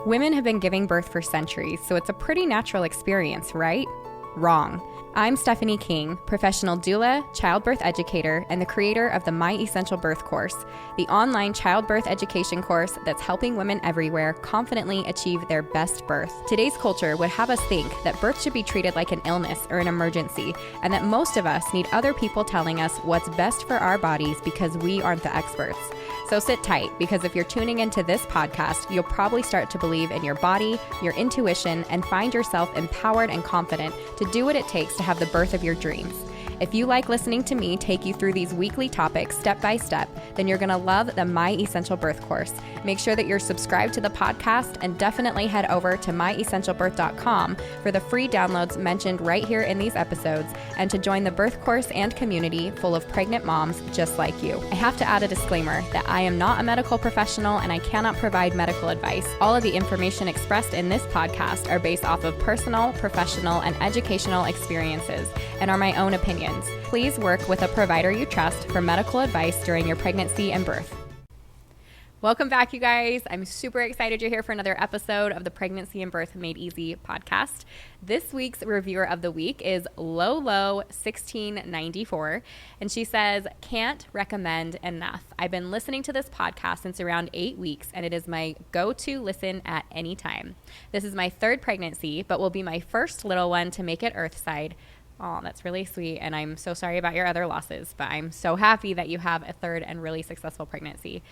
Women have been giving birth for centuries, so it's a pretty natural experience, right? Wrong. I'm Stephanie King, professional doula, childbirth educator, and the creator of the My Essential Birth course, the online childbirth education course that's helping women everywhere confidently achieve their best birth. Today's culture would have us think that birth should be treated like an illness or an emergency, and that most of us need other people telling us what's best for our bodies because we aren't the experts. So sit tight, because if you're tuning into this podcast, you'll probably start to believe in your body, your intuition, and find yourself empowered and confident to do what it takes to have the birth of your dreams. If you like listening to me take you through these weekly topics step by step, then you're going to love the My Essential Birth course. Make sure that you're subscribed to the podcast and definitely head over to myessentialbirth.com for the free downloads mentioned right here in these episodes and to join the birth course and community full of pregnant moms just like you. I have to add a disclaimer that I am not a medical professional and I cannot provide medical advice. All of the information expressed in this podcast are based off of personal, professional, and educational experiences and are my own opinions. Please work with a provider you trust for medical advice during your pregnancy and birth. Welcome back, you guys. I'm super excited you're here for another episode of the Pregnancy and Birth Made Easy podcast. This week's reviewer of the week is Lolo1694, and she says, "Can't recommend enough. I've been listening to this podcast since around 8 weeks, and it is my go-to listen at any time. This is my third pregnancy, but will be my first little one to make it earthside." Oh, that's really sweet. And I'm so sorry about your other losses, but I'm so happy that you have a third and really successful pregnancy.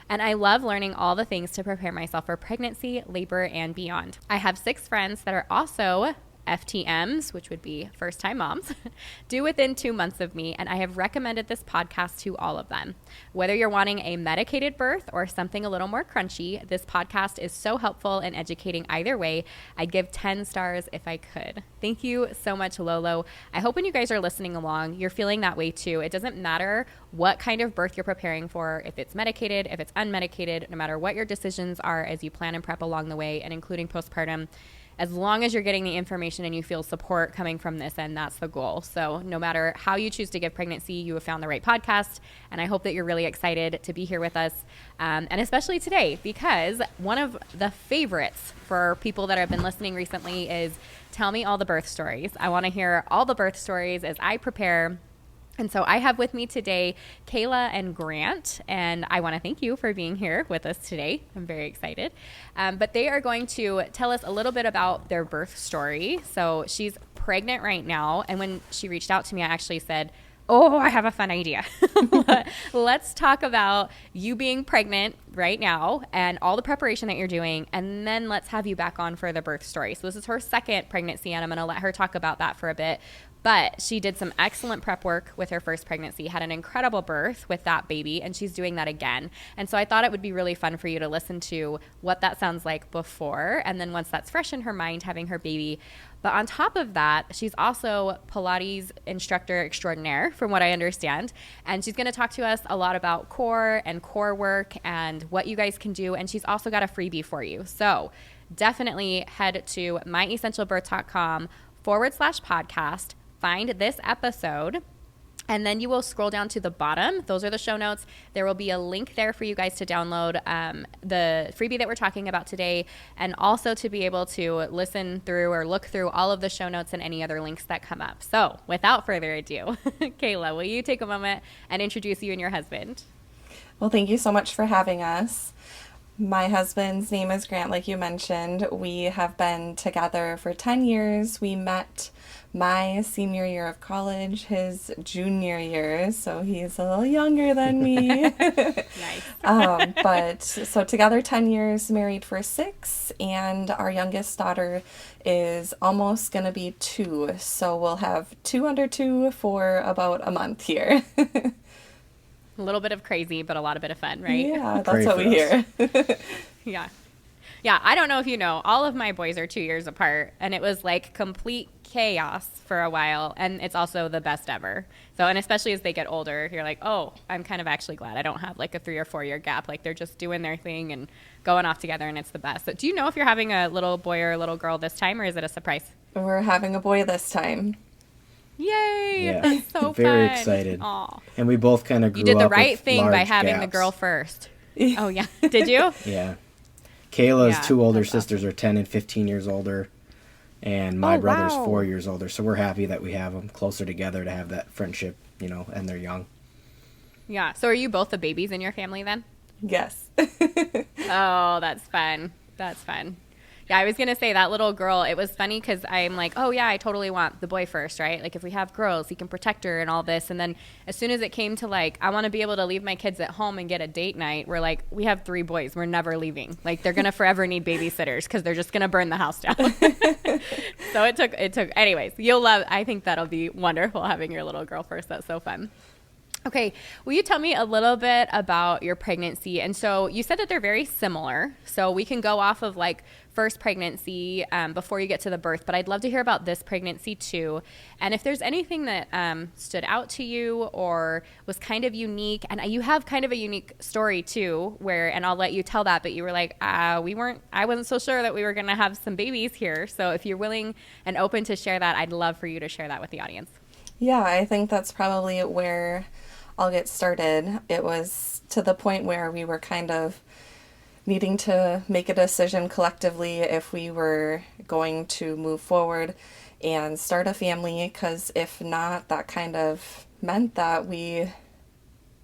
And I love learning all the things to prepare myself for pregnancy, labor, and beyond. I have 6 friends that are also FTMs, which would be first-time moms, due within 2 months of me, and I have recommended this podcast to all of them. Whether you're wanting a medicated birth or something a little more crunchy, this podcast is so helpful in educating either way. I'd give 10 stars if I could. Thank you so much, Lolo. I hope when you guys are listening along, you're feeling that way too. It doesn't matter what kind of birth you're preparing for, if it's medicated, if it's unmedicated, no matter what your decisions are as you plan and prep along the way, and including postpartum. As long as you're getting the information and you feel support coming from this end, that's the goal. So no matter how you choose to give pregnancy, you have found the right podcast. And I hope that you're really excited to be here with us. And especially today, because one of the favorites for people that have been listening recently is tell me all the birth stories. I want to hear all the birth stories as I prepare. And so I have with me today Kayla and Grant, and I want to thank you for being here with us today. I'm very excited. But they are going to tell us a little bit about their birth story. So she's pregnant right now, and when she reached out to me, I actually said, "Oh, I have a fun idea. Let's talk about you being pregnant right now and all the preparation that you're doing, and then let's have you back on for the birth story." So this is her second pregnancy, and I'm going to let her talk about that for a bit. But she did some excellent prep work with her first pregnancy, had an incredible birth with that baby, and she's doing that again. And so I thought it would be really fun for you to listen to what that sounds like before, and then once that's fresh in her mind, having her baby. But on top of that, she's also Pilates instructor extraordinaire, from what I understand. And she's going to talk to us a lot about core and core work and what you guys can do. And she's also got a freebie for you. So definitely head to myessentialbirth.com/podcast. Find this episode, and then you will scroll down to the bottom. Those are the show notes. There will be a link there for you guys to download the freebie that we're talking about today, and also to be able to listen through or look through all of the show notes and any other links that come up. So without further ado, Kayla, will you take a moment and introduce you and your husband? Well, thank you so much for having us. My husband's name is Grant, like you mentioned. We have been together for 10 years. We met my senior year of college, his junior year, so he's a little younger than me. Nice. But so together 10 years, married for 6, and our youngest daughter is almost going to be 2, so we'll have 2 under 2 for about a month here. A little bit of crazy, but a lot of bit of fun, right? Yeah, that's what we hear. Yeah. Yeah, I don't know if you know, all of my boys are 2 years apart, and it was like complete chaos for a while, and it's also the best ever. So, and especially as they get older, you're like, oh, I'm kind of actually glad I don't have like a 3 or 4 year gap. Like they're just doing their thing and going off together, and it's the best. So do you know if you're having a little boy or a little girl this time, or is it a surprise? We're having a boy this time. Yay! Yeah. That's so Very fun. excited. Aw. And we both kind of grew You did the up right with thing by large having the gaps. girl first. Oh, yeah. Did you? Yeah. Kayla's Yeah, two older that's sisters awesome. are 10 and 15 years older, and my Oh, brother's wow. 4 years older. So we're happy that we have them closer together to have that friendship, and they're young. Yeah. So are you both the babies in your family then? Yes. Oh, that's fun. That's fun. Yeah, I was going to say that little girl, it was funny because I'm like, oh, yeah, I totally want the boy first, right? Like, if we have girls, he can protect her and all this. And then as soon as it came to, like, I want to be able to leave my kids at home and get a date night, we're like, we have 3 boys. We're never leaving. Like, they're going to forever need babysitters because they're just going to burn the house down. So anyways, I think that'll be wonderful having your little girl first. That's so fun. Okay, will you tell me a little bit about your pregnancy? And so you said that they're very similar. So we can go off of like first pregnancy before you get to the birth, but I'd love to hear about this pregnancy too. And if there's anything that stood out to you or was kind of unique, and you have kind of a unique story too, and I'll let you tell that, but you were like, I wasn't so sure that we were going to have some babies here. So if you're willing and open to share that, I'd love for you to share that with the audience. Yeah, I think that's probably where I'll get started. It was to the point where we were kind of needing to make a decision collectively if we were going to move forward and start a family, because if not, that kind of meant that we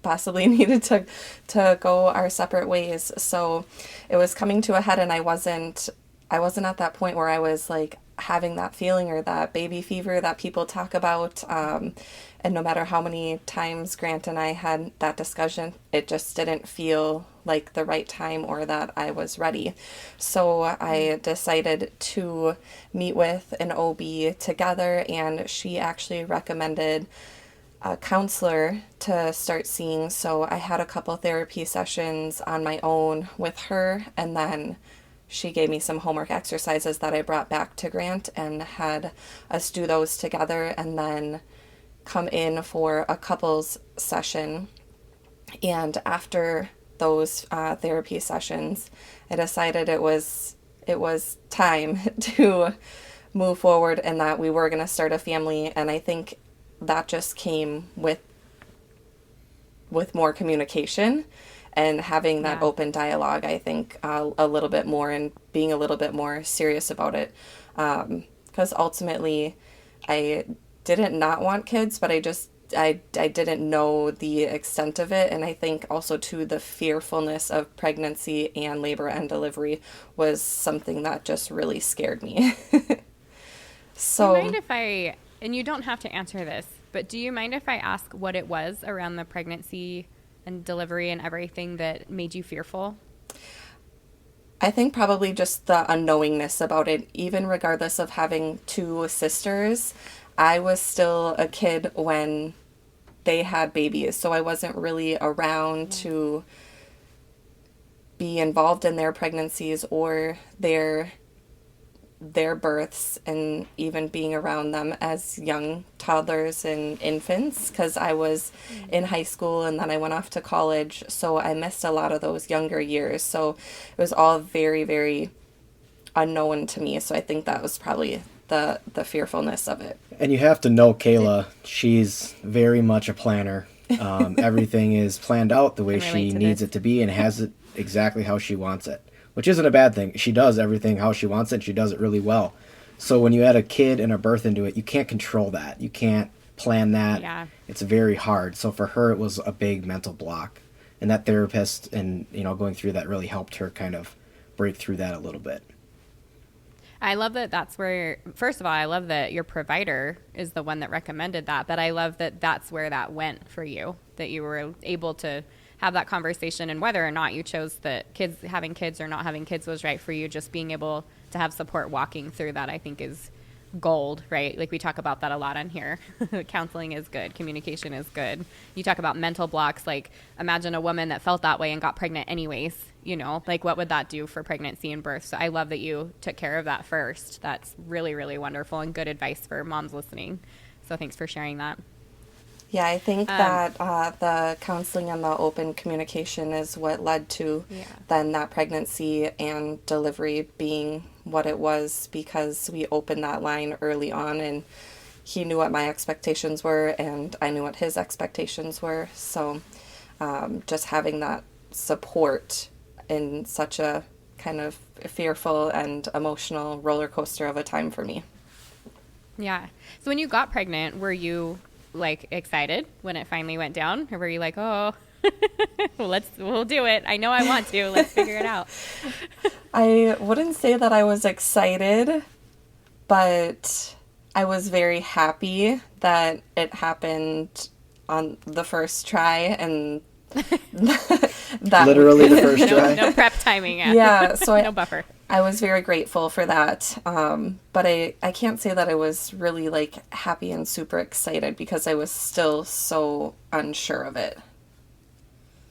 possibly needed to go our separate ways. So it was coming to a head, and I wasn't at that point where I was like having that feeling or that baby fever that people talk about. And no matter how many times Grant and I had that discussion, it just didn't feel like the right time or that I was ready. So I decided to meet with an OB together, and she actually recommended a counselor to start seeing. So I had a couple therapy sessions on my own with her, and then she gave me some homework exercises that I brought back to Grant and had us do those together, and then come in for a couples session. And after those therapy sessions, I decided it was time to move forward and that we were going to start a family. And I think that just came with more communication and having that open dialogue. I think a little bit more, and being a little bit more serious about it, because ultimately I didn't not want kids, but I didn't know the extent of it. And I think also too, the fearfulness of pregnancy and labor and delivery was something that just really scared me. Do you So mind and you don't have to answer this, but do you mind if I ask what it was around the pregnancy and delivery and everything that made you fearful? I think probably just the unknowingness about it. Even regardless of having 2 sisters, I was still a kid when they had babies, so I wasn't really around to be involved in their pregnancies or their births, and even being around them as young toddlers and infants, because I was in high school and then I went off to college, so I missed a lot of those younger years. So it was all very, very unknown to me. So I think that was probably the fearfulness of it. And you have to know Kayla, she's very much a planner. Everything is planned out the way she needs it to be and has it exactly how she wants it, which isn't a bad thing. She does everything how she wants it, and she does it really well. So when you add a kid and a birth into it, you can't control that. You can't plan that. Yeah. It's very hard. So for her, it was a big mental block. And that therapist and, going through that really helped her kind of break through that a little bit. I love that that's where, first of all, I love that your provider is the one that recommended that, but I love that that's where that went for you, that you were able to have that conversation, and whether or not you chose that having kids or not having kids was right for you, just being able to have support walking through that, I think is gold, right? Like we talk about that a lot on here. Counseling is good. Communication is good. You talk about mental blocks. Like imagine a woman that felt that way and got pregnant anyways, like what would that do for pregnancy and birth? So I love that you took care of that first. That's really, really wonderful and good advice for moms listening. So thanks for sharing that. Yeah, I think that the counseling and the open communication is what led to then that pregnancy and delivery being what it was, because we opened that line early on, and he knew what my expectations were and I knew what his expectations were. So just having that support in such a kind of fearful and emotional roller coaster of a time for me. Yeah. So when you got pregnant, were you like excited when it finally went down, or were you like, oh, we'll do it. I know I want to. Let's figure it out. I wouldn't say that I was excited, but I was very happy that it happened on the first try, and that literally the first try. No prep timing. Yeah, so no buffer. I was very grateful for that. But I can't say that I was really like happy and super excited because I was still so unsure of it.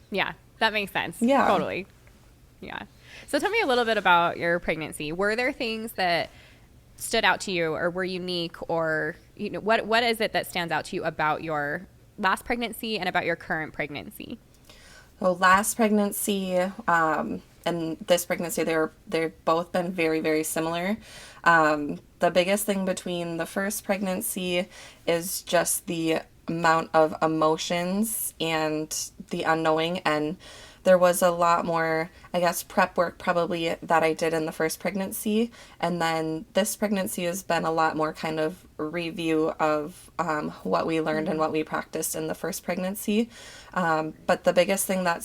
Yeah, that makes sense. Yeah. Totally. Yeah. So tell me a little bit about your pregnancy. Were there things that stood out to you or were unique, or what is it that stands out to you about your last pregnancy and about your current pregnancy? So last pregnancy and this pregnancy, they've both been very, very similar. The biggest thing between the first pregnancy is just the amount of emotions and the unknowing, and there was a lot more, I guess, prep work probably that I did in the first pregnancy, and then this pregnancy has been a lot more kind of review of what we learned and what we practiced in the first pregnancy. But the biggest thing that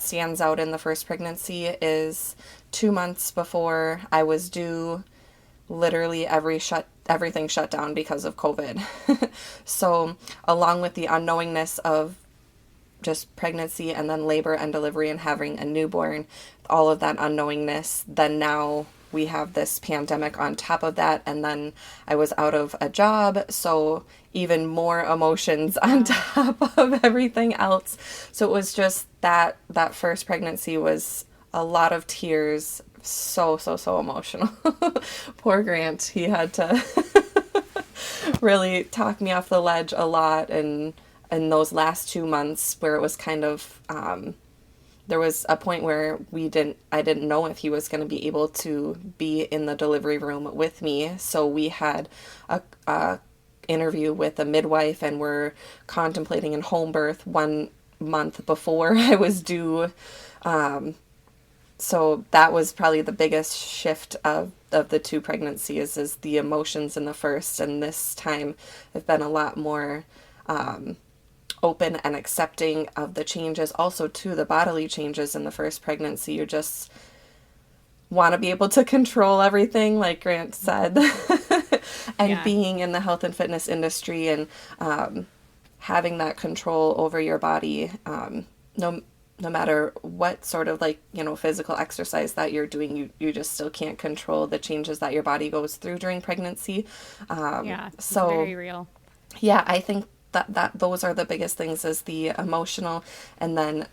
stands out in the first pregnancy is 2 months before I was due, literally everything shut down because of COVID. So along with the unknowingness of just pregnancy and then labor and delivery and having a newborn, all of that unknowingness, then now we have this pandemic on top of that, and then I was out of a job, so even more emotions on top of everything else. So it was just that first pregnancy was a lot of tears, so emotional. Poor Grant, he had to really talk me off the ledge a lot, and in those last 2 months where it was kind of there was a point where I didn't know if he was going to be able to be in the delivery room with me. So we had a interview with a midwife, and we're contemplating in home birth 1 month before I was due. So that was probably the biggest shift of the two pregnancies, is the emotions in the first, and this time have been a lot more open and accepting of the changes, also to the bodily changes in the first pregnancy. You just want to be able to control everything, like Grant said. And being in the health and fitness industry and having that control over your body, no matter what sort of physical exercise that you're doing, you just still can't control the changes that your body goes through during pregnancy. It's very real. Yeah, I think that those are the biggest things, is the emotional, and then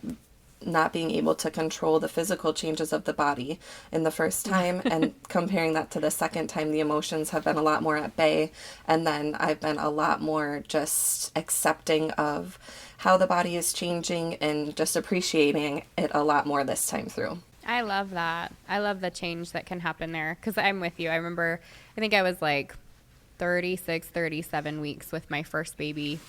not being able to control the physical changes of the body in the first time, and comparing that to the second time, the emotions have been a lot more at bay, and then I've been a lot more just accepting of how the body is changing and just appreciating it a lot more this time through. I love that. I love the change that can happen there, because I'm with you. I remember, I think I was like 36, 37 weeks with my first baby.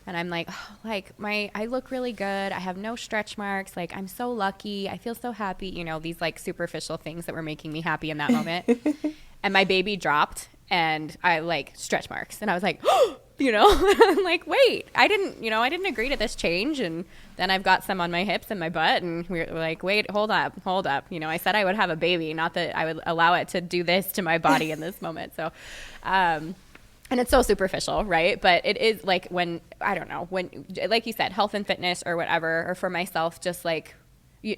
And I'm like, I look really good. I have no stretch marks. Like, I'm so lucky. I feel so happy. These like superficial things that were making me happy in that moment. And my baby dropped, and I like stretch marks. And I was like, I'm like, wait, I didn't agree to this change. And then I've got some on my hips and my butt. And we're like, wait, hold up. I said I would have a baby, not that I would allow it to do this to my body in this moment. So, and it's so superficial, right? But it is like when, like you said, health and fitness or whatever, or for myself, just like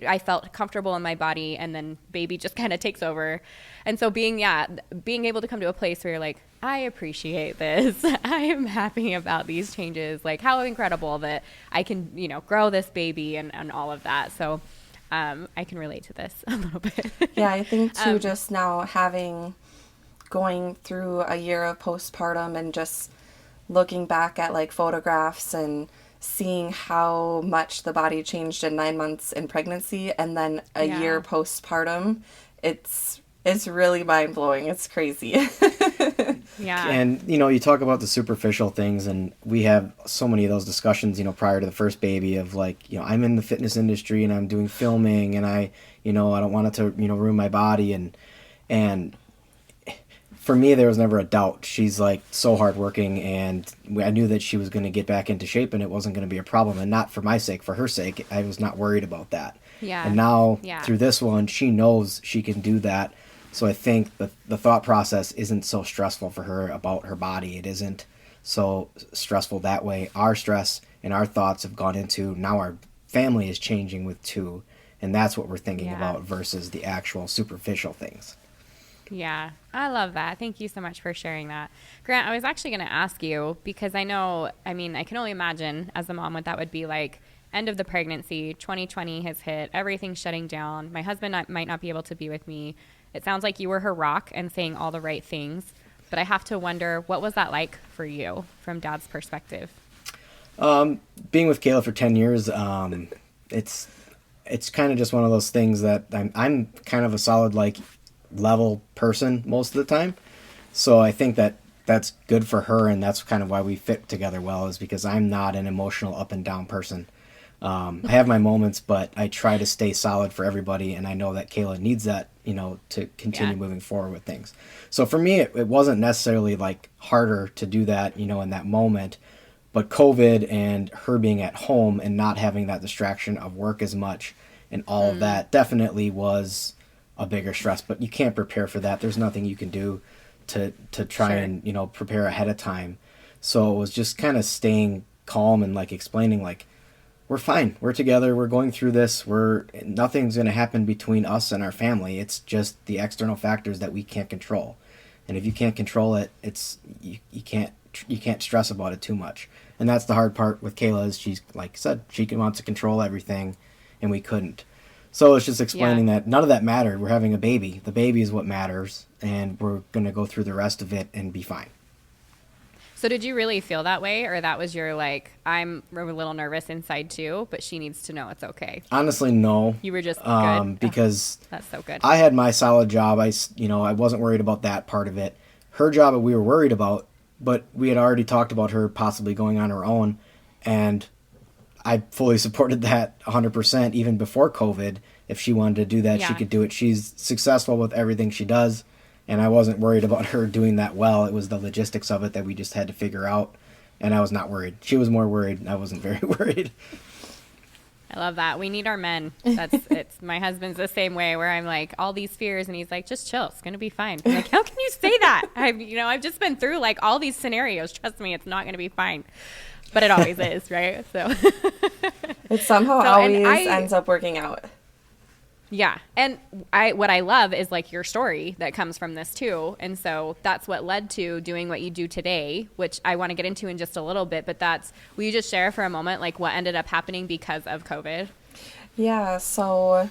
I felt comfortable in my body, and then baby just kind of takes over. And so being able to come to a place where you're like, I appreciate this. I am happy about these changes. Like, how incredible that I can, grow this baby and all of that. So I can relate to this a little bit. Yeah, I think too, just now going through a year of postpartum and just looking back at like photographs and seeing how much the body changed in 9 months in pregnancy, and then a year postpartum, it's really mind-blowing. It's crazy. Yeah. And, you talk about the superficial things, and we have so many of those discussions, prior to the first baby of like, I'm in the fitness industry and I'm doing filming and I don't want it to, ruin my body. And for me, there was never a doubt. She's like so hardworking, and I knew that she was going to get back into shape and it wasn't going to be a problem, and not for my sake, for her sake. I was not worried about that. Yeah. And now Yeah. through this one, she knows she can do that. So I think the thought process isn't so stressful for her about her body. It isn't so stressful that way. Our stress and our thoughts have gone into now our family is changing with two, and that's what we're thinking Yeah. about versus the actual superficial things. Yeah, I love that. Thank you so much for sharing that. Grant, I was actually going to ask you because I can only imagine as a mom what that would be like. End of the pregnancy, 2020 has hit, everything's shutting down. My husband might not be able to be with me. It sounds like you were her rock and saying all the right things, but I have to wonder, what was that like for you from Dad's perspective? Being with Kayla for 10 years, it's kind of just one of those things that I'm kind of a solid, like, level person most of the time. So I think that that's good for her, and that's kind of why we fit together well, is because I'm not an emotional up and down person. I have my moments, but I try to stay solid for everybody, and I know that Kayla needs that, to continue moving forward with things. So for me, it wasn't necessarily like harder to do that, in that moment, but COVID and her being at home and not having that distraction of work as much and all of that definitely was a bigger stress. But you can't prepare for that. There's nothing you can do to try and prepare ahead of time. So it was just kind of staying calm and like explaining, like, we're fine, we're together, we're going through this, nothing's going to happen between us and our family. It's just the external factors that we can't control, and if you can't control it, you can't stress about it too much. And that's the hard part with Kayla, is she's, like I said, she wants to control everything, and we couldn't. So it's just explaining that none of that mattered. We're having a baby. The baby is what matters, and we're going to go through the rest of it and be fine. So did you really feel that way, or that was your, like, I'm a little nervous inside too, but she needs to know it's okay? Honestly, no. You were just good? Because that's so good. I had my solid job. I wasn't worried about that part of it. Her job we were worried about, but we had already talked about her possibly going on her own, and I fully supported that 100%, even before COVID. If she wanted to do that, she could do it. She's successful with everything she does, and I wasn't worried about her doing that well. It was the logistics of it that we just had to figure out, and I was not worried. She was more worried, and I wasn't very worried. I love that. We need our men. It's my husband's the same way, where I'm like, all these fears, and he's like, just chill, it's gonna be fine. I'm like, how can you say that? I've just been through like all these scenarios. Trust me, it's not gonna be fine. But it always is, right? So it somehow always ends up working out. Yeah. And what I love is like your story that comes from this too. And so that's what led to doing what you do today, which I want to get into in just a little bit, but will you just share for a moment, like, what ended up happening because of COVID? Yeah. So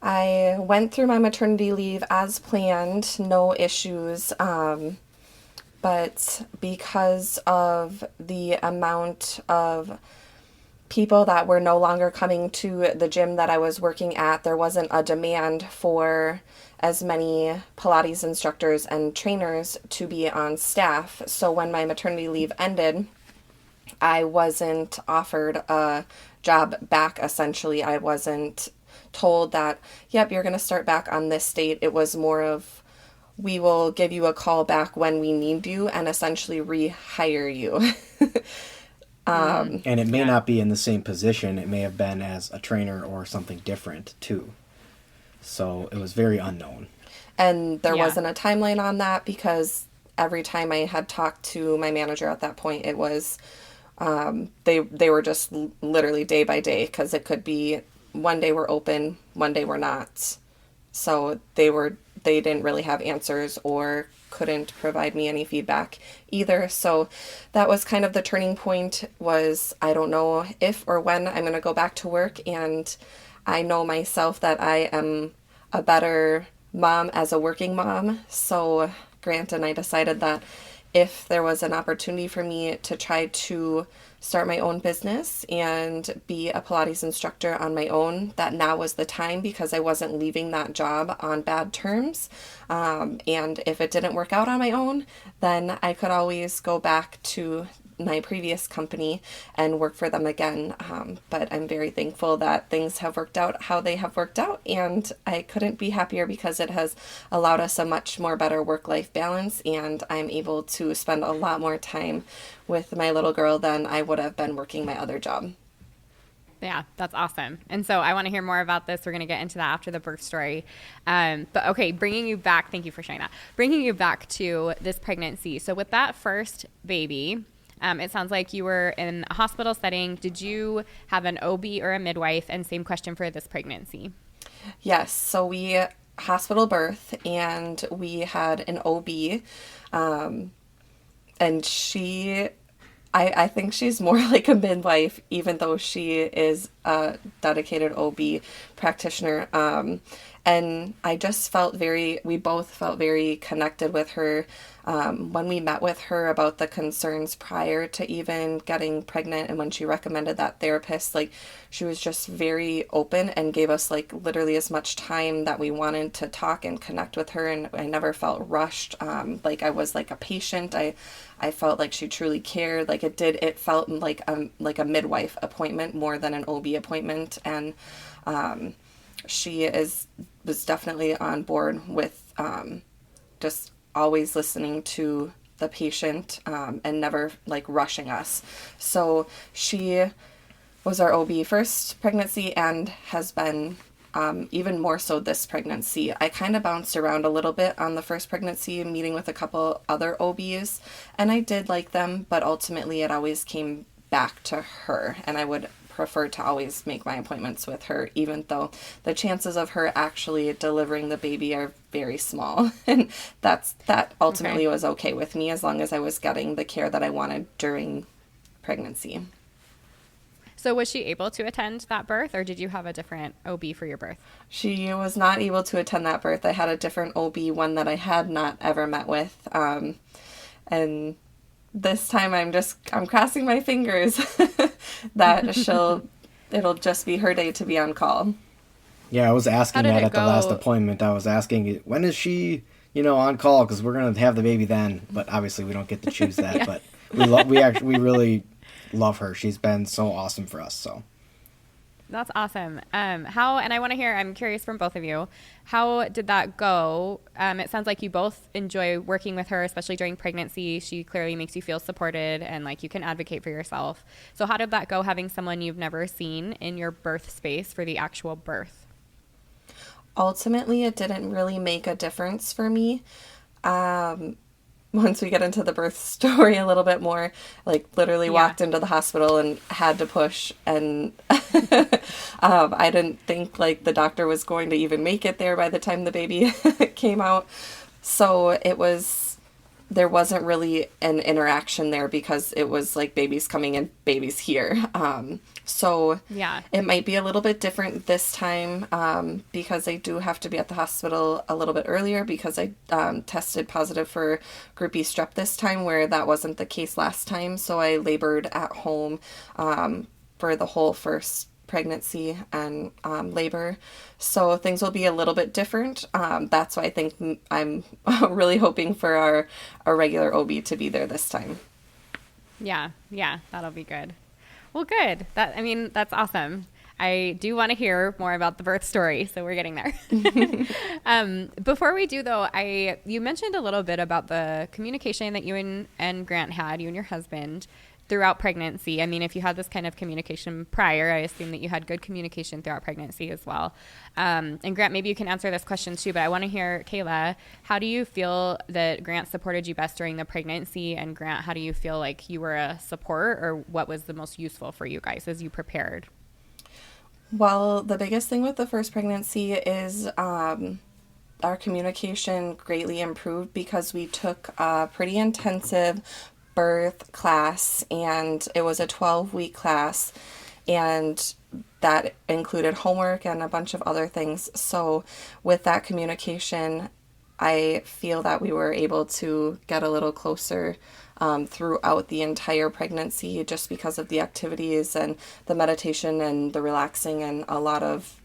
I went through my maternity leave as planned, no issues. But because of the amount of people that were no longer coming to the gym that I was working at, there wasn't a demand for as many Pilates instructors and trainers to be on staff. So when my maternity leave ended, I wasn't offered a job back, essentially. I wasn't told that, yep, you're going to start back on this date. It was more of, we will give you a call back when we need you and essentially rehire you. And it may not be in the same position. It may have been as a trainer or something different too. So it was very unknown. And there wasn't a timeline on that, because every time I had talked to my manager at that point, it was, they were just literally day by day, because it could be one day we're open, one day we're not. So they didn't really have answers or couldn't provide me any feedback either. So that was kind of the turning point, was I don't know if or when I'm going to go back to work. And I know myself that I am a better mom as a working mom. So Grant and I decided that if there was an opportunity for me to try to start my own business and be a Pilates instructor on my own, that now was the time, because I wasn't leaving that job on bad terms. And if it didn't work out on my own, then I could always go back to my previous company and work for them again. But I'm very thankful that things have worked out how they have worked out, and I couldn't be happier, because it has allowed us a much more better work-life balance, and I'm able to spend a lot more time with my little girl than I would have been working my other job. Yeah, that's awesome. And so I want to hear more about this. We're going to get into that after the birth story. But okay, bringing you back, thank you for sharing that. Bringing you back to this pregnancy. So with that first baby, it sounds like you were in a hospital setting. Did you have an OB or a midwife? And same question for this pregnancy. Yes. So we hospital birth, and we had an OB, and I think she's more like a midwife, even though she is a dedicated OB practitioner. And I just we both felt very connected with her. When we met with her about the concerns prior to even getting pregnant, and when she recommended that therapist, like, she was just very open and gave us like literally as much time that we wanted to talk and connect with her. And I never felt rushed. Like I was like a patient. I felt like she truly cared. Like it felt like a midwife appointment more than an OB appointment. And she was definitely on board with just always listening to the patient, and never like rushing us. So she was our OB first pregnancy, and has been even more so this pregnancy. I kind of bounced around a little bit on the first pregnancy, meeting with a couple other OBs, and I did like them, but ultimately it always came back to her, and I would prefer to always make my appointments with her, even though the chances of her actually delivering the baby are very small. And that ultimately was okay with me, as long as I was getting the care that I wanted during pregnancy. So was she able to attend that birth, or did you have a different OB for your birth? She was not able to attend that birth. I had a different OB, one that I had not ever met with. And this time I'm crossing my fingers that it'll just be her day to be on call. Yeah, I was asking that at the last appointment. I was asking, when is she, on call? Because we're going to have the baby then. But obviously we don't get to choose that. Yeah. But we really love her. She's been so awesome for us. So that's awesome. And I want to hear, I'm curious from both of you, how did that go? It sounds like you both enjoy working with her, especially during pregnancy. She clearly makes you feel supported, and like you can advocate for yourself. So how did that go, having someone you've never seen in your birth space for the actual birth? Ultimately, it didn't really make a difference for me. Once we get into the birth story a little bit more, like literally walked into the hospital and had to push, and I didn't think like the doctor was going to even make it there by the time the baby came out. So there wasn't really an interaction there, because it was like babies coming in, babies here. So it might be a little bit different this time, because I do have to be at the hospital a little bit earlier, because I tested positive for Group B strep this time, where that wasn't the case last time. So I labored at home for the whole first pregnancy and labor. So things will be a little bit different. That's why I think I'm really hoping for our regular OB to be there this time. Yeah, that'll be good. Well, good. That's awesome. I do want to hear more about the birth story, so we're getting there. Before we do, though, you mentioned a little bit about the communication that you and Grant had, you and your husband, throughout pregnancy. I mean, if you had this kind of communication prior, I assume that you had good communication throughout pregnancy as well. And Grant, maybe you can answer this question too, but I want to hear, Kayla, how do you feel that Grant supported you best during the pregnancy? And Grant, how do you feel like you were a support, or what was the most useful for you guys as you prepared? Well, the biggest thing with the first pregnancy is our communication greatly improved, because we took a pretty intensive birth class, and it was a 12-week class, and that included homework and a bunch of other things. So with that communication, I feel that we were able to get a little closer throughout the entire pregnancy just because of the activities and the meditation and the relaxing and a lot of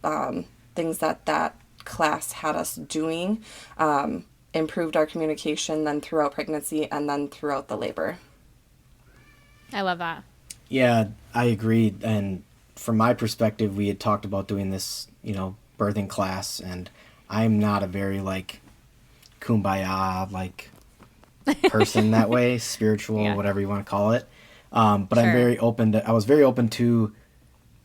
things that class had us doing improved our communication then throughout pregnancy and then throughout the labor. I love that. Yeah, I agree. And from my perspective, we had talked about doing this, birthing class, and I'm not a very kumbaya person that way, spiritual, Yeah. whatever you want to call it. But Sure. I was very open to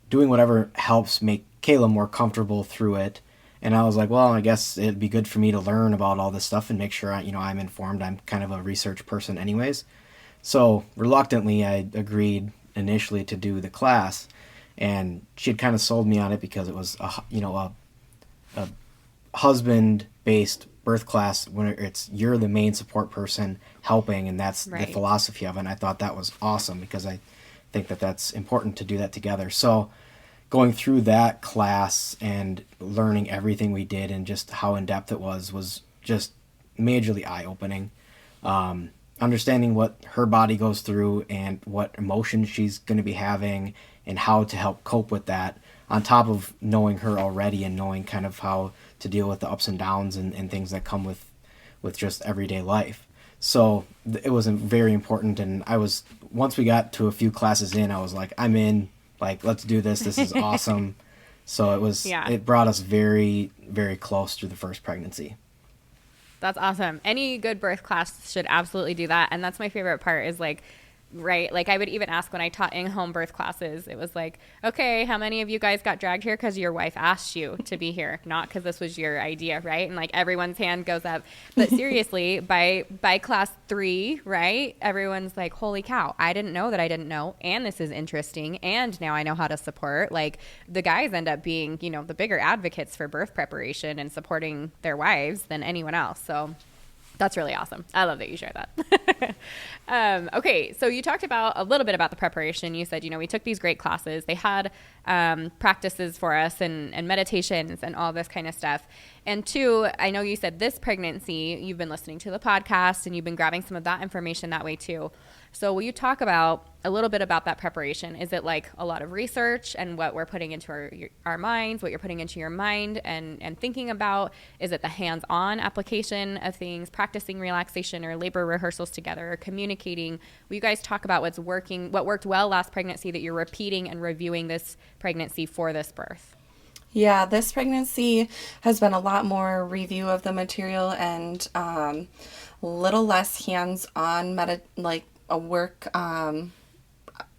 doing whatever helps make Kayla more comfortable through it. And I was like, well, I guess it'd be good for me to learn about all this stuff and make sure I'm informed. I'm kind of a research person anyways. So reluctantly, I agreed initially to do the class, and she had kind of sold me on it because it was a husband-based birth class when you're the main support person helping, and that's Right. the philosophy of it. And I thought that was awesome because I think that that's important to do that together. So going through that class and learning everything we did and just how in-depth it was just majorly eye-opening. Understanding what her body goes through and what emotions she's going to be having and how to help cope with that, on top of knowing her already and knowing kind of how to deal with the ups and downs and things that come with just everyday life. So it was very important, and once we got to a few classes in, I was like, I'm in, let's do this. This is awesome. So it brought us very, very close through the first pregnancy. That's awesome. Any good birth class should absolutely do that. And that's my favorite part is right? I would even ask when I taught in-home birth classes, it was okay, how many of you guys got dragged here because your wife asked you to be here, not because this was your idea, right? And everyone's hand goes up. But seriously, by class 3, right, everyone's holy cow, I didn't know that I didn't know, and this is interesting, and now I know how to support. The guys end up being, the bigger advocates for birth preparation and supporting their wives than anyone else. So that's really awesome. I love that you share that. Okay, so you talked about a little bit about the preparation. You said, we took these great classes. They had practices for us and meditations and all this kind of stuff. And 2, I know you said this pregnancy, you've been listening to the podcast and you've been grabbing some of that information that way too. So will you talk about a little bit about that preparation? Is it a lot of research and what we're putting into our minds, what you're putting into your mind and thinking about? Is it the hands-on application of things, practicing relaxation or labor rehearsals together, or communicating? Will you guys talk about what worked well last pregnancy that you're repeating and reviewing this pregnancy for this birth? Yeah, this pregnancy has been a lot more review of the material and a little less hands-on a work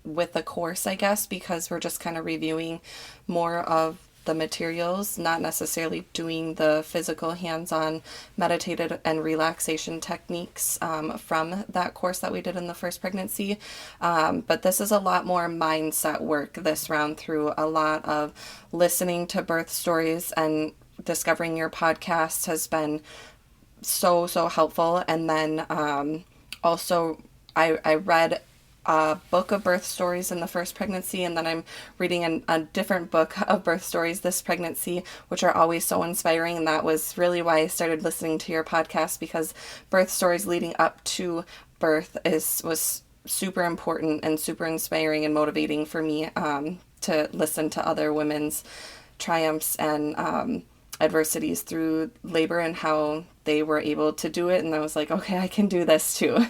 with the course, I guess, because we're just kind of reviewing more of the materials, not necessarily doing the physical hands-on meditated and relaxation techniques from that course that we did in the first pregnancy. But this is a lot more mindset work this round through a lot of listening to birth stories, and discovering your podcast has been so helpful. And then also I read a book of birth stories in the first pregnancy, and then I'm reading a different book of birth stories this pregnancy, which are always so inspiring. And that was really why I started listening to your podcast, because birth stories leading up to birth was super important and super inspiring and motivating for me to listen to other women's triumphs and adversities through labor and how they were able to do it. And I was like, okay, I can do this too.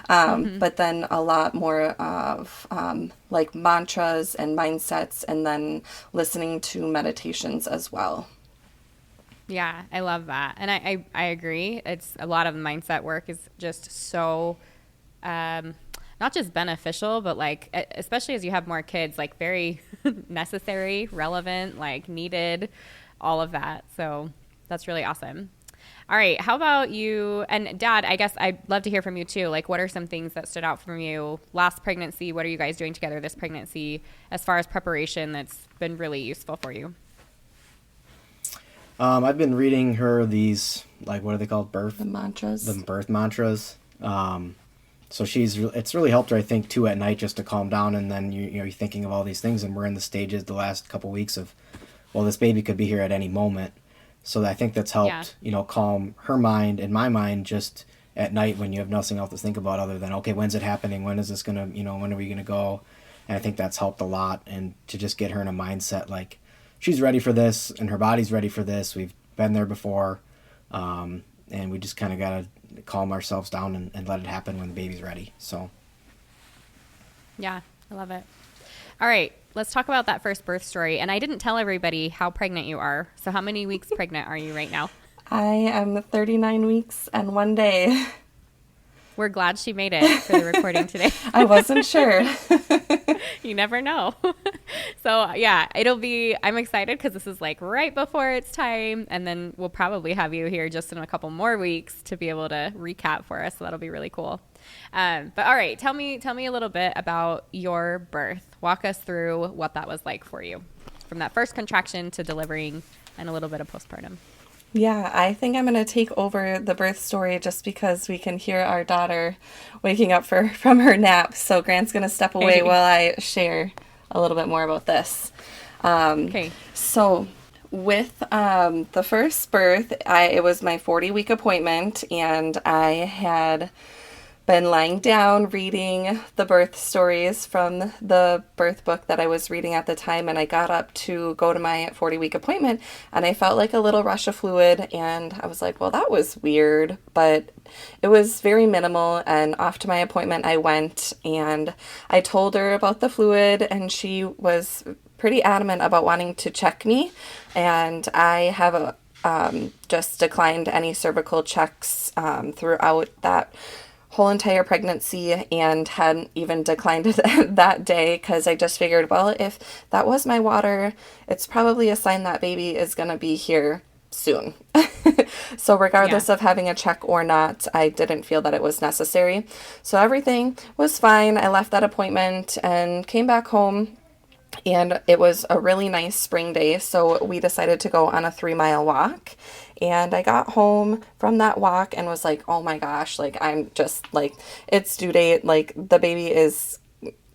But then a lot more of mantras and mindsets, and then listening to meditations as well. Yeah, I love that. And I agree. It's a lot of mindset work is just so not just beneficial, but especially as you have more kids, very necessary, relevant, needed, all of that. So that's really awesome. All right. How about you? And Dad, I guess I'd love to hear from you too. What are some things that stood out from you last pregnancy? What are you guys doing together this pregnancy as far as preparation that's been really useful for you? I've been reading her these, what are they called? The birth mantras. So it's really helped her, I think, too, at night, just to calm down. And then you're thinking of all these things, and we're in the stages the last couple weeks of, well, this baby could be here at any moment. So I think that's helped, calm her mind and my mind just at night when you have nothing else to think about other than, okay, when's it happening? When is this going to, when are we going to go? And I think that's helped a lot. And to just get her in a mindset like she's ready for this and her body's ready for this. We've been there before. And we just kind of got to calm ourselves down and let it happen when the baby's ready. So. Yeah, I love it. All right, let's talk about that first birth story. And I didn't tell everybody how pregnant you are. So how many weeks pregnant are you right now? I am 39 weeks and 1 day. We're glad she made it for the recording today. I wasn't sure. You never know. So yeah, I'm excited because this is like right before it's time. And then we'll probably have you here just in a couple more weeks to be able to recap for us. So that'll be really cool. But all right, tell me a little bit about your birth. Walk us through what that was like for you from that first contraction to delivering and a little bit of postpartum. Yeah, I think I'm going to take over the birth story just because we can hear our daughter waking up from her nap. So Grant's going to step away while I share a little bit more about this. Okay. So with the first birth, it was my 40-week appointment, and I had been lying down reading the birth stories from the birth book that I was reading at the time, and I got up to go to my 40-week appointment, and I felt like a little rush of fluid, and I was like, well, that was weird, but it was very minimal. And off to my appointment I went, and I told her about the fluid, and she was pretty adamant about wanting to check me, and I have just declined any cervical checks throughout that whole entire pregnancy, and hadn't even declined it that day because I just figured, well, if that was my water, it's probably a sign that baby is going to be here soon. So regardless of having a check or not, I didn't feel that it was necessary. So everything was fine. I left that appointment and came back home, and it was a really nice spring day. So we decided to go on a 3-mile walk. And I got home from that walk and was like, oh my gosh, like, I'm just like, it's due date. Like, the baby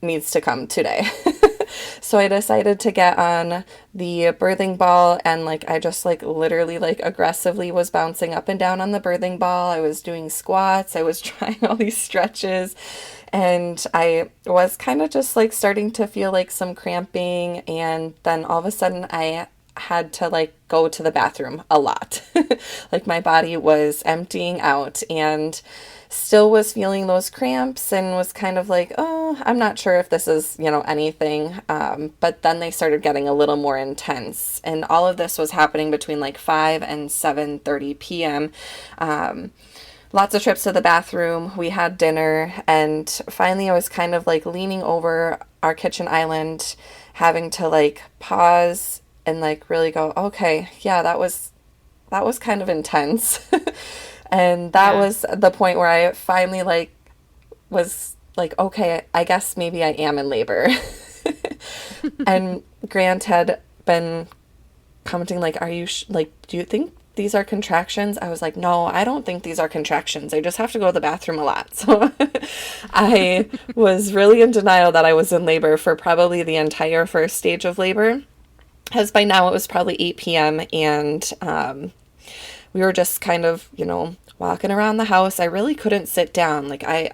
needs to come today. So I decided to get on the birthing ball, and like, I just like literally like aggressively was bouncing up and down on the birthing ball. I was doing squats. I was trying all these stretches, and I was kind of just like starting to feel like some cramping. And then all of a sudden I had to like go to the bathroom a lot. Like, my body was emptying out and still was feeling those cramps, and was kind of like, oh, I'm not sure if this is, anything. But then they started getting a little more intense, and all of this was happening between like 5 and 7:30 p.m. Lots of trips to the bathroom. We had dinner, and finally I was kind of like leaning over our kitchen island, having to like pause and like really go, okay, yeah, that was kind of intense. And that was the point where I finally like was like, okay, I guess maybe I am in labor. And Grant had been commenting like, are you do you think these are contractions? I was like, no, I don't think these are contractions. I just have to go to the bathroom a lot. So I was really in denial that I was in labor for probably the entire first stage of labor. Because by now it was probably 8 p.m. and we were just kind of, walking around the house. I really couldn't sit down. Like, I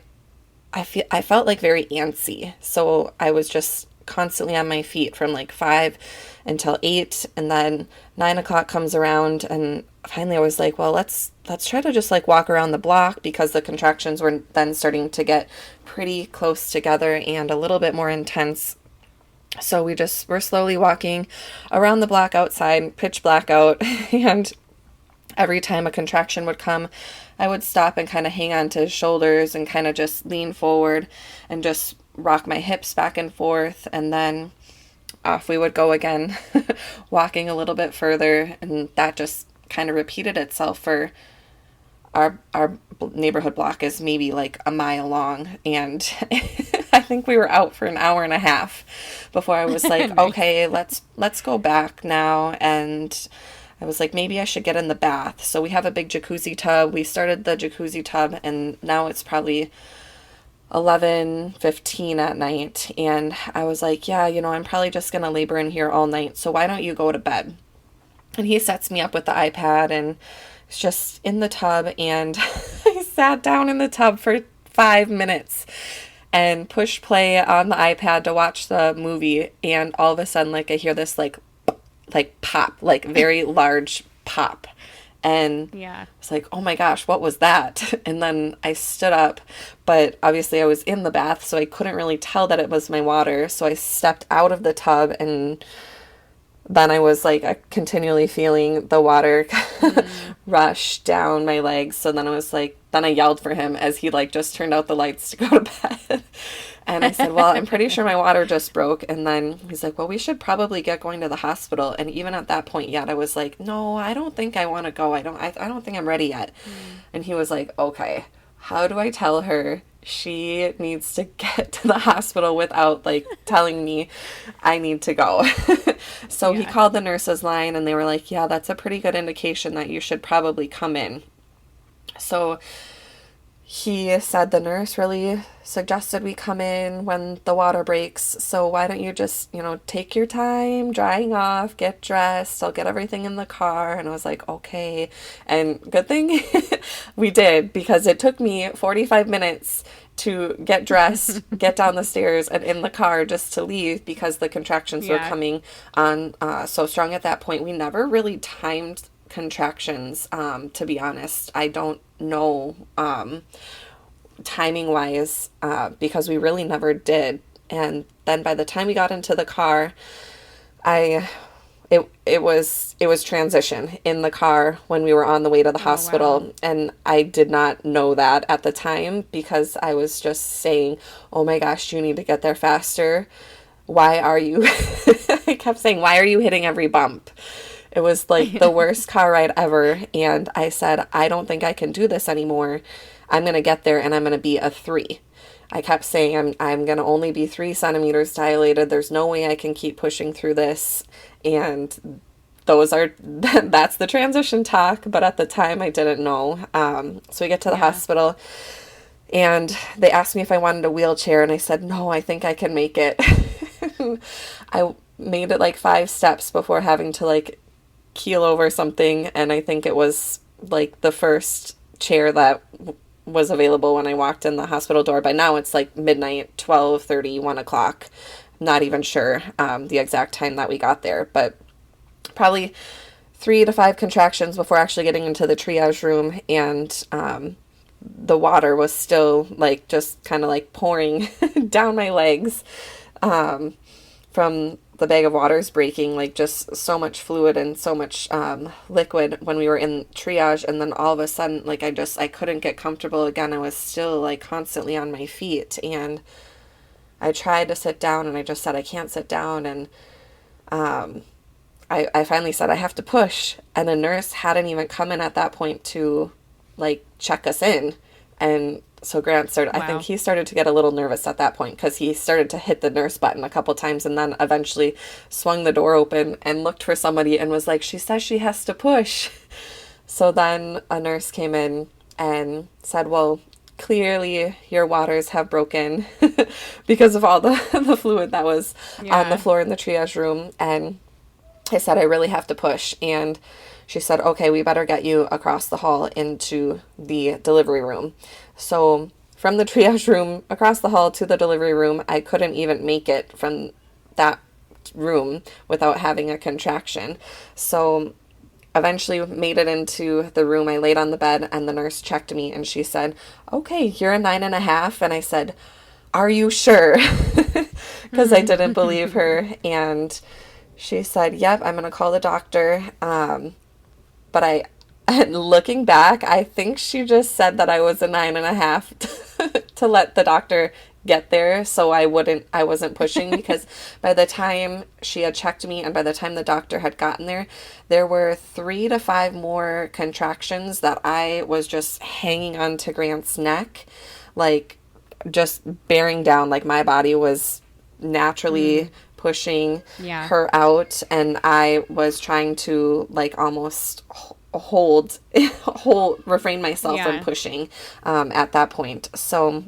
felt like very antsy. So I was just constantly on my feet from like 5 until 8, and then 9 o'clock comes around, and finally I was like, well, let's try to just like walk around the block, because the contractions were then starting to get pretty close together and a little bit more intense. So we're slowly walking around the block outside, pitch black out, and every time a contraction would come, I would stop and kind of hang on to his shoulders and kind of just lean forward and just rock my hips back and forth, and then off we would go again, walking a little bit further, and that just kind of repeated itself for our neighborhood block is maybe like a mile long, and I think we were out for an hour and a half before I was like, okay, let's go back now. And I was like, maybe I should get in the bath. So we have a big jacuzzi tub. We started the jacuzzi tub, and now it's probably 11:15 at night. And I was like, yeah, I'm probably just going to labor in here all night. So why don't you go to bed? And he sets me up with the iPad and it's just in the tub, and I sat down in the tub for 5 minutes and pushed play on the iPad to watch the movie, and all of a sudden, like, I hear this like pop, like very large pop. And yeah, it's like, oh my gosh, what was that? And then I stood up, but obviously I was in the bath, so I couldn't really tell that it was my water. So I stepped out of the tub, and then I was like continually feeling the water rush down my legs. So then I was like, then I yelled for him as he like just turned out the lights to go to bed. And I said, well, I'm pretty sure my water just broke. And then he's like, well, we should probably get going to the hospital. And even at that point yet, I was like, no, I don't think I want to go. I don't think I'm ready yet. And he was like, okay, how do I tell her she needs to get to the hospital without like telling me I need to go? So he called the nurses line, and they were like, yeah, that's a pretty good indication that you should probably come in. So he said the nurse really suggested we come in when the water breaks. So why don't you just, take your time drying off, get dressed. I'll get everything in the car. And I was like, okay. And good thing we did, because it took me 45 minutes to get dressed, get down the stairs, and in the car just to leave, because the contractions were coming on so strong at that point. We never really timed contractions, to be honest. I don't know timing wise, because we really never did. And then by the time we got into the car, it was transition in the car when we were on the way to the hospital. Wow. And I did not know that at the time, because I was just saying, oh my gosh, you need to get there faster. Why are you I kept saying, why are you hitting every bump? It was like the worst car ride ever. And I said, I don't think I can do this anymore. I'm going to get there and I'm going to be a 3. I kept saying, I'm going to only be 3 centimeters dilated. There's no way I can keep pushing through this. And that's the transition talk. But at the time I didn't know. So we get to the hospital, and they asked me if I wanted a wheelchair. And I said, no, I think I can make it. I made it like 5 steps before having to like keel over something. And I think it was like the first chair that was available when I walked in the hospital door. By now it's like midnight, 12:30, 1 o'clock. Not even sure the exact time that we got there, but probably 3 to 5 contractions before actually getting into the triage room. And the water was still like just kind of like pouring down my legs from the bag of waters breaking, like just so much fluid and so much liquid when we were in triage. And then all of a sudden, like I couldn't get comfortable again. I was still like constantly on my feet, and I tried to sit down, and I just said I can't sit down. And I finally said I have to push, and a nurse hadn't even come in at that point to like check us in. And so Grant started, I think he started to get a little nervous at that point, because he started to hit the nurse button a couple times, and then eventually swung the door open and looked for somebody and was like, she says she has to push. So then a nurse came in and said, well, clearly your waters have broken because of all the fluid that was on the floor in the triage room. And I said, I really have to push. And she said, okay, we better get you across the hall into the delivery room. So from the triage room across the hall to the delivery room, I couldn't even make it from that room without having a contraction. So eventually made it into the room. I laid on the bed, and the nurse checked me, and she said, okay, you're a 9.5. And I said, are you sure? Because I didn't believe her. And she said, yep, I'm going to call the doctor. But looking back, I think she just said that I was a 9.5 to let the doctor get there, so I wasn't pushing, because by the time she had checked me and by the time the doctor had gotten there were 3 to 5 more contractions that I was just hanging onto Grant's neck, like just bearing down, like my body was naturally pushing her out, and I was trying to like almost refrain myself from pushing at that point. So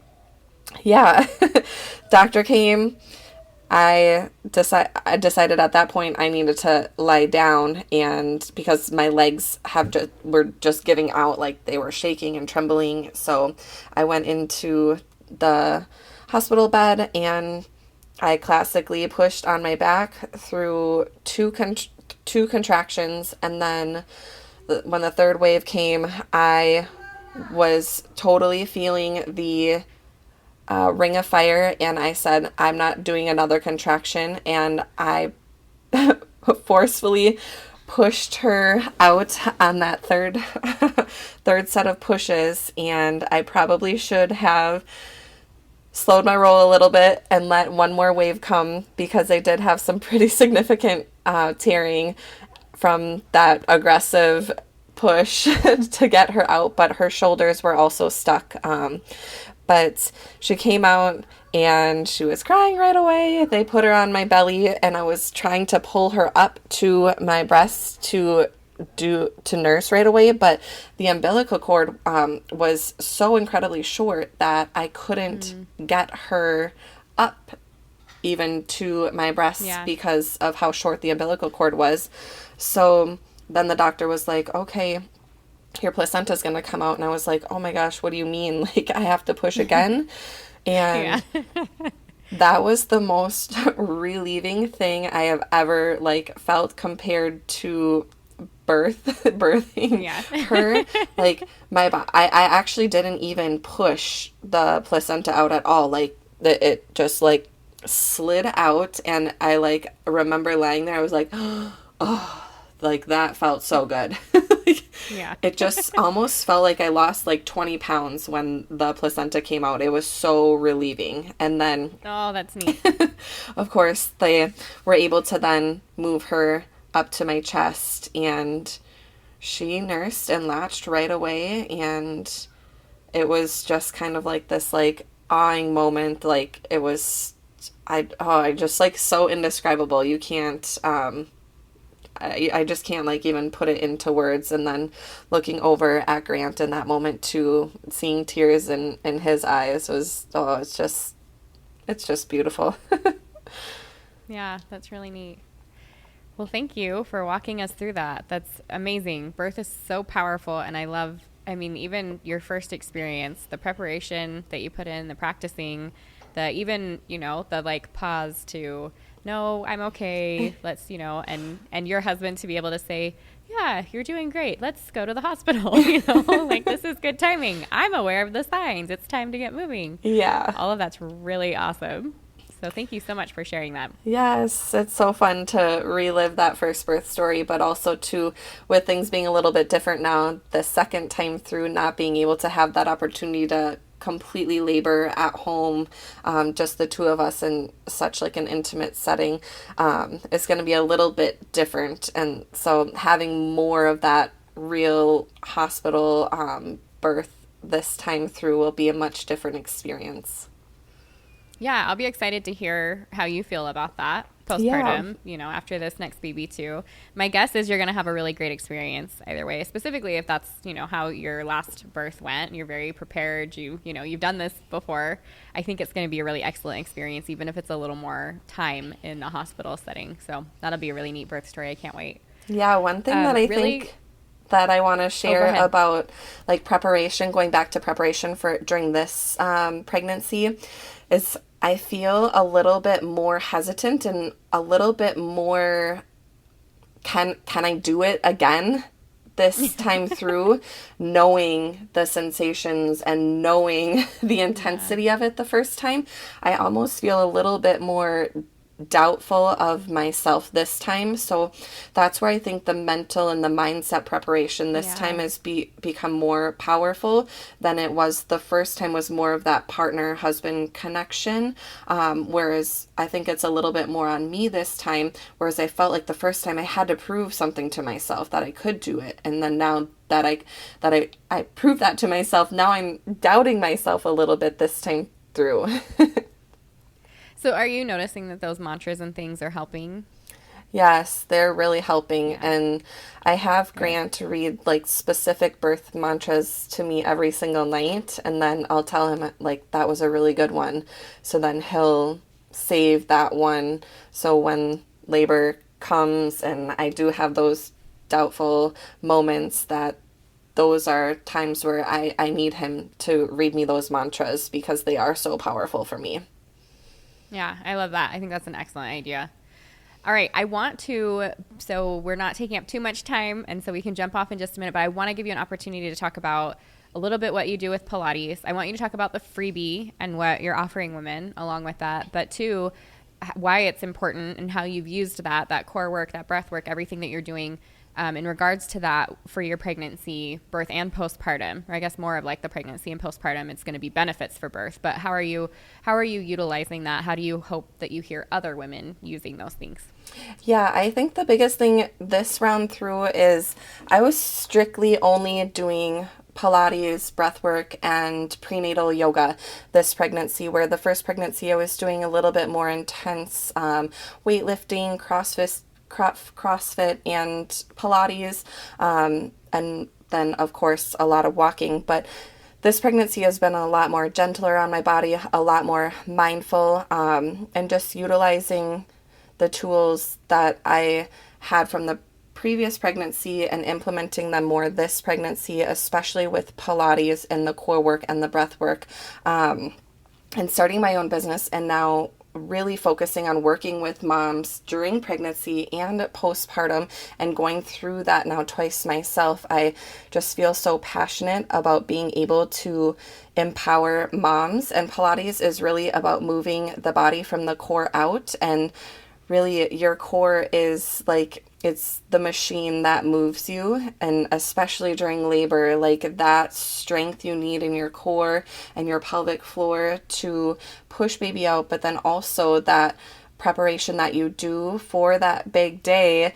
doctor came, I decided at that point I needed to lie down, and because my legs were just giving out, like they were shaking and trembling. So I went into the hospital bed and I classically pushed on my back through two contractions, and then when the third wave came, I was totally feeling the ring of fire, and I said, I'm not doing another contraction, and I forcefully pushed her out on that third set of pushes, and I probably should have slowed my roll a little bit and let one more wave come, because I did have some pretty significant tearing from that aggressive push to get her out, but her shoulders were also stuck. But she came out and she was crying right away. They put her on my belly, and I was trying to pull her up to my breast to nurse right away, but the umbilical cord was so incredibly short that I couldn't get her up even to my breasts because of how short the umbilical cord was. So then the doctor was like, okay, your placenta's going to come out. And I was like, oh my gosh, what do you mean? Like, I have to push again? And that was the most relieving thing I have ever felt compared to birthing her. Like I actually didn't even push the placenta out at all. Like it just slid out, and I remember lying there. I was like, oh, like that felt so good. It just almost felt like I lost 20 pounds when the placenta came out. It was so relieving. And then, oh, that's neat. Of course, they were able to then move her up to my chest, and she nursed and latched right away, and it was just kind of this awing moment. It was I just so indescribable. You can't I just can't even put it into words. And then looking over at Grant in that moment too, seeing tears in his eyes was it's just beautiful. Yeah, that's really neat. Well, thank you for walking us through that. That's amazing. Birth is so powerful, and even your first experience, the preparation that you put in, the practicing, the pause to, no, I'm okay, let's, and your husband to be able to say, yeah, you're doing great, let's go to the hospital, this is good timing. I'm aware of the signs. It's time to get moving. Yeah. All of that's really awesome. So thank you so much for sharing that. Yes, it's so fun to relive that first birth story, but also too, with things being a little bit different now, the second time through, not being able to have that opportunity to completely labor at home, just the two of us in such an intimate setting, is going to be a little bit different. And so having more of that real hospital birth this time through will be a much different experience. Yeah, I'll be excited to hear how you feel about that postpartum, after this next baby too. My guess is you're going to have a really great experience either way, specifically if that's, how your last birth went. You're very prepared. You've done this before. I think it's going to be a really excellent experience, even if it's a little more time in a hospital setting. So that'll be a really neat birth story. I can't wait. Yeah, one thing that I think that I want to share about preparation, going back to preparation for during this pregnancy, is I feel a little bit more hesitant and a little bit more, can I do it again this time through, knowing the sensations and knowing the intensity of it the first time. I almost feel a little bit more doubtful of myself this time. So that's where I think the mental and the mindset preparation this time has become more powerful than it was the first time. Was more of that partner husband connection, whereas I think it's a little bit more on me this time, whereas I felt like the first time I had to prove something to myself that I could do it, and then now that I proved that to myself, now I'm doubting myself a little bit this time through. So are you noticing that those mantras and things are helping? Yes, they're really helping. And I have Grant to read specific birth mantras to me every single night. And then I'll tell him that was a really good one. So then he'll save that one. So when labor comes and I do have those doubtful moments, that those are times where I need him to read me those mantras because they are so powerful for me. Yeah, I love that. I think that's an excellent idea. All right, so we're not taking up too much time, and so we can jump off in just a minute, but I want to give you an opportunity to talk about a little bit what you do with Pilates. I want you to talk about the freebie and what you're offering women along with that, but two, why it's important and how you've used that core work, that breath work, everything that you're doing in regards to that for your pregnancy, birth, and postpartum, or I guess more of like the pregnancy and postpartum, it's going to be benefits for birth. But how are you utilizing that? How do you hope that you hear other women using those things? Yeah, I think the biggest thing this round through is I was strictly only doing Pilates, breathwork, and prenatal yoga this pregnancy, where the first pregnancy I was doing a little bit more intense weightlifting, CrossFit and Pilates, and then of course a lot of walking. But this pregnancy has been a lot more gentler on my body, a lot more mindful, and just utilizing the tools that I had from the previous pregnancy and implementing them more this pregnancy, especially with Pilates and the core work and the breath work, and starting my own business, and now really focusing on working with moms during pregnancy and postpartum and going through that now twice myself. I just feel so passionate about being able to empower moms, and Pilates is really about moving the body from the core out. And really your core is like, it's the machine that moves you, and especially during labor, like that strength you need in your core and your pelvic floor to push baby out, but then also that preparation that you do for that big day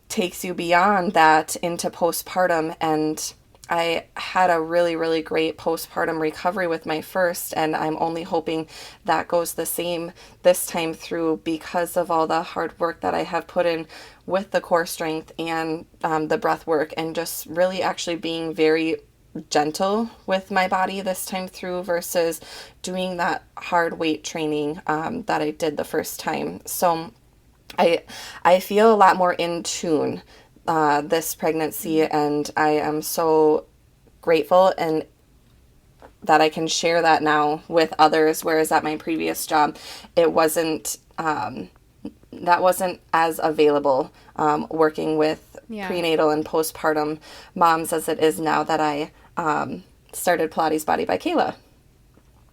takes you beyond that into postpartum. And I had a really, really great postpartum recovery with my first, and I'm only hoping that goes the same this time through because of all the hard work that I have put in with the core strength and the breath work, and just really actually being very gentle with my body this time through versus doing that hard weight training that I did the first time. So I feel a lot more in tune this pregnancy, and I am so grateful and that I can share that now with others, whereas at my previous job it wasn't that wasn't as available working with prenatal and postpartum moms as it is now that I started Pilates Body by Kayla.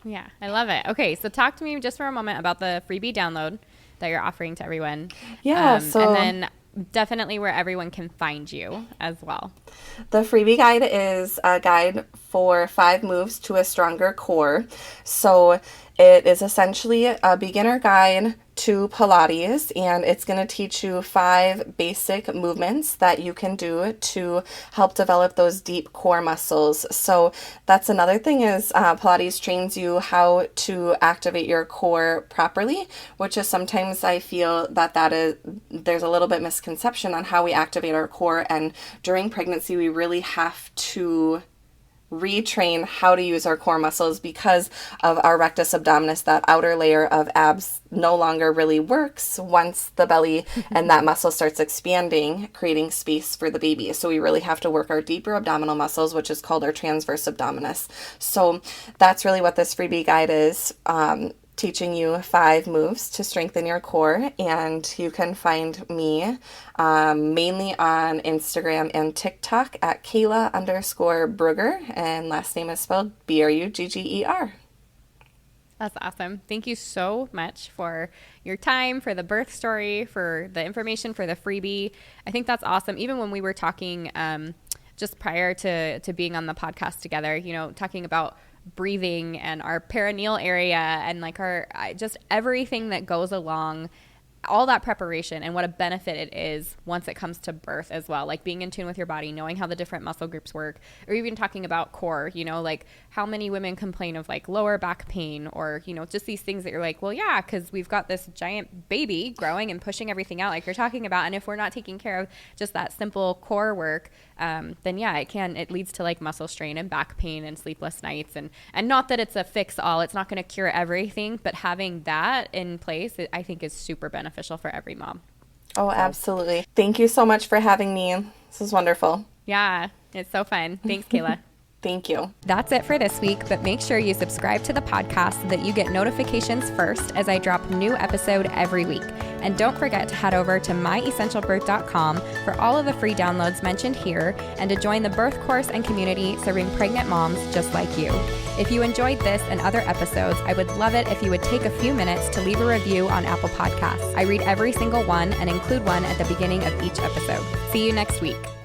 Yeah, I love it. Okay, so talk to me just for a moment about the freebie download that you're offering to everyone. Yeah, and then definitely where everyone can find you as well. The freebie guide is a guide for 5 moves to a stronger core. So it is essentially a beginner guide to Pilates, and it's going to teach you 5 basic movements that you can do to help develop those deep core muscles. So that's another thing is Pilates trains you how to activate your core properly, which is sometimes I feel there's a little bit misconception on how we activate our core, and during pregnancy we really have to retrain how to use our core muscles because of our rectus abdominis. That outer layer of abs no longer really works once the belly and that muscle starts expanding, creating space for the baby. So we really have to work our deeper abdominal muscles, which is called our transverse abdominis. So that's really what this freebie guide is, teaching you 5 moves to strengthen your core. And you can find me mainly on Instagram and TikTok at Kayla_Brugger, and last name is spelled Brugger. That's awesome. Thank you so much for your time, for the birth story, for the information, for the freebie. I think that's awesome. Even when we were talking just prior to being on the podcast together, talking about breathing and our perineal area and like our just everything that goes along all that preparation and what a benefit it is once it comes to birth as well, like being in tune with your body, knowing how the different muscle groups work, or even talking about core, you know, like how many women complain of like lower back pain, or, you know, just these things that you're like, well, yeah, because we've got this giant baby growing and pushing everything out like you're talking about. And if we're not taking care of just that simple core work, then yeah, it leads to like muscle strain and back pain and sleepless nights. And not that it's a fix all, it's not going to cure everything, but having that in place, I think is super beneficial for every mom. Oh, absolutely. Thank you so much for having me. This is wonderful. Yeah, it's so fun. Thanks, Kayla. Thank you. That's it for this week, but make sure you subscribe to the podcast so that you get notifications first as I drop a new episode every week. And don't forget to head over to myessentialbirth.com for all of the free downloads mentioned here and to join the birth course and community serving pregnant moms just like you. If you enjoyed this and other episodes, I would love it if you would take a few minutes to leave a review on Apple Podcasts. I read every single one and include one at the beginning of each episode. See you next week.